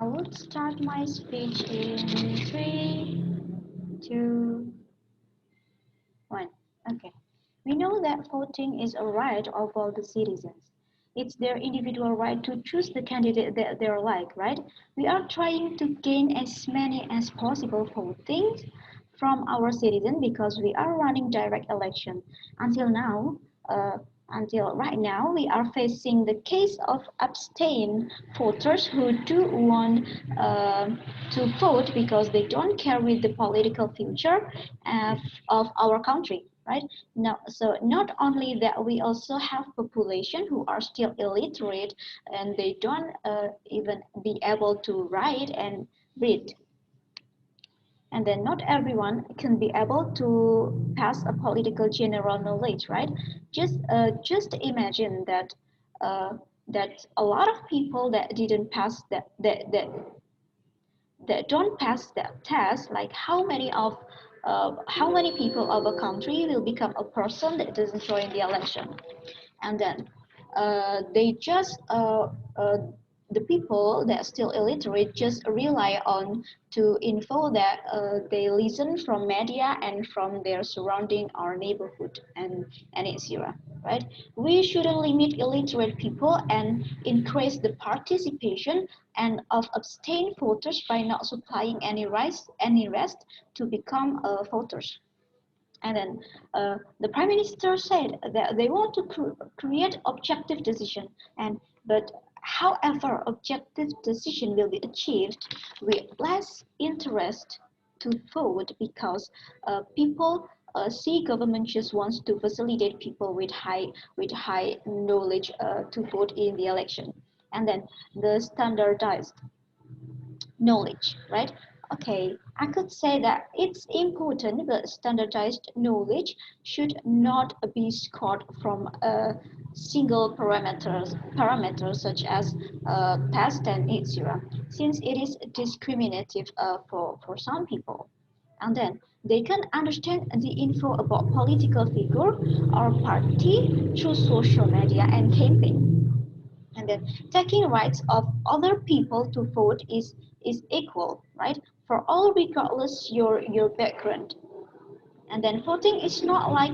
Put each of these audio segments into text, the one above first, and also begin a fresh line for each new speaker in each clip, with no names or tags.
I would start my speech in three, two, one. Okay. We know that voting is a right of all the citizens. It's their individual right to choose the candidate that they like, right? We are trying to gain as many as possible voting from our citizens because we are running direct election. Until now, uh, until right now, we are facing the case of abstain voters who do want to vote because they don't care with the political future of our country, right? Now, so not only that, we also have population who are still illiterate and they don't even be able to write and read. And then not everyone can be able to pass a political general knowledge, right? Just imagine that uh, that a lot of people that didn't pass that don't pass that test, like how many people of a country will become a person that doesn't join the election, and then they just the people that are still illiterate just rely on to info that they listen from media and from their surrounding or neighborhood and etc, right? We shouldn't limit illiterate people and increase the participation and of abstain voters by not supplying any rest to become voters. And then the prime minister said that they want to create objective decision, and but however objective decision will be achieved with less interest to vote because people see government just wants to facilitate people with high knowledge to vote in the election, and then the standardized knowledge, right? Okay, I could say that it's important, but standardized knowledge should not be scored from a single parameters such as past and etc. Since it is discriminative for some people. And then they can understand the info about political figure or party through social media and campaign, and then taking rights of other people to vote is equal, right, for all regardless your background. And then voting is not like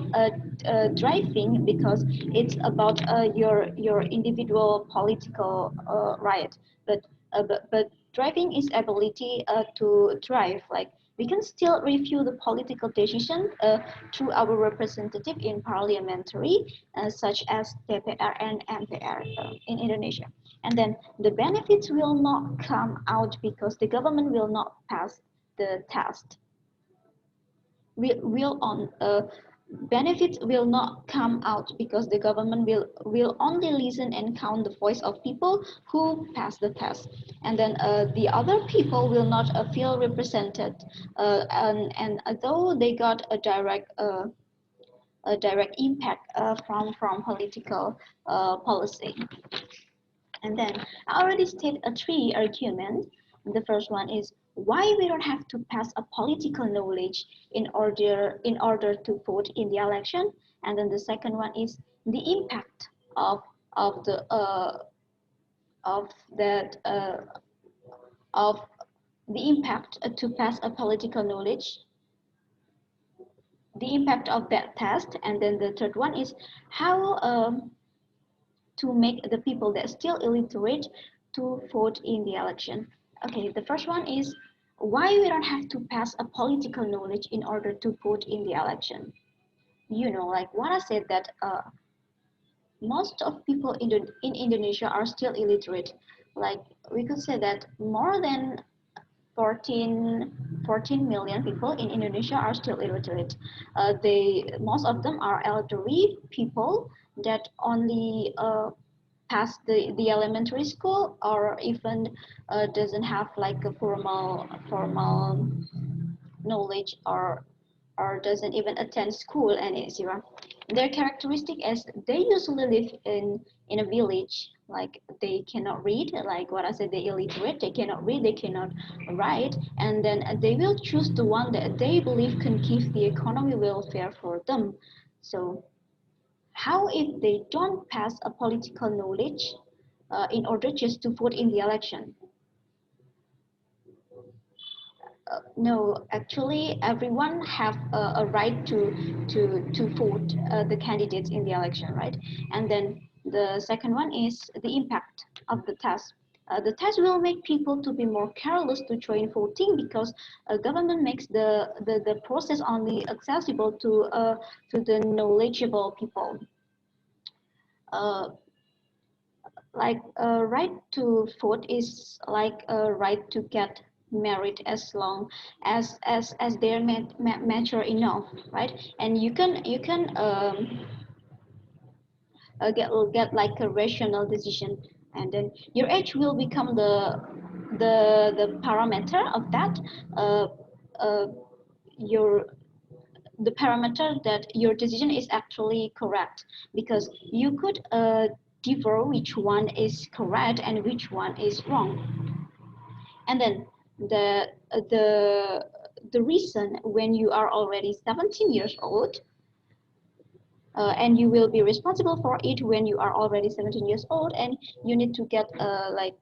driving because it's about your individual political right, but driving is ability to drive, like we can still review the political decision through our representative in parliamentary such as DPR and MPR in Indonesia. And then the benefits will not come out because the government will not pass the test. Will on benefits will not come out because the government will only listen and count the voice of people who pass the test, and then the other people will not feel represented, and although they got a direct impact from political policy. And then I already stated three arguments. The first one is why we don't have to pass a political knowledge in order to vote in the election. And then the second one is the impact of of the of that of the impact to pass a political knowledge, the impact of that test. And then the third one is how to make the people that are still illiterate to vote in the election. Okay, the first one is why we don't have to pass a political knowledge in order to vote in the election. You know, like what I said that most of people in Indonesia are still illiterate. Like we could say that more than 14 million people in Indonesia are still illiterate. Most of them are elderly people that only pass the elementary school or even doesn't have like a formal knowledge or doesn't even attend school and etc. Their characteristic is they usually live in a village, like they cannot read, like what I said, they illiterate, they cannot read, they cannot write, and then they will choose the one that they believe can give the economy welfare for them. So how if they don't pass a political knowledge in order just to vote in the election? No, actually, everyone have a right to vote the candidates in the election, right? And then the second one is the impact of the test. The test will make people to be more careless to join voting because government makes the process only accessible to the knowledgeable people. Uh, like a right to vote is like a right to get married as long as they're mature enough, right? And you can get like a rational decision, and then your age will become the parameter of that. uh, uh, your the parameter that your decision is actually correct, because you could differ which one is correct and which one is wrong. And then the the reason when you are already 17 years old, and you will be responsible for it when you are already 17 years old, and you need to get like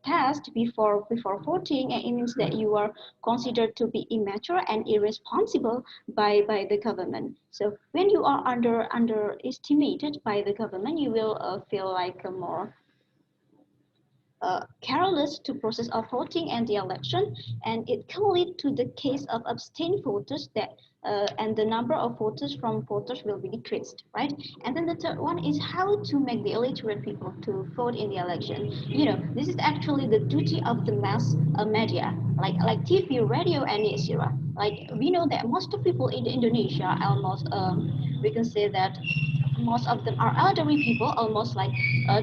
test before voting, and it means that you are considered to be immature and irresponsible by the government. So when you are underestimated by the government, you will feel like a more careless to process of voting and the election, and it can lead to the case of abstain voters that and the number of voters from voters will be decreased, right? And then the third one is how to make the illiterate people to vote in the election. This is actually the duty of the mass media, like TV, radio, and etc. Like we know that most of people in Indonesia, almost we can say that most of them are elderly people, almost like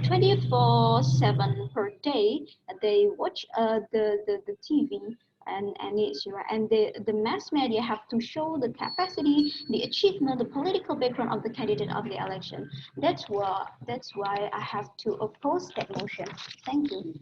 24/7 per day. They watch the TV, and it's right. And the mass media have to show the capacity, the achievement, the political background of the candidate of the election. That's why I have to oppose that motion. Thank you.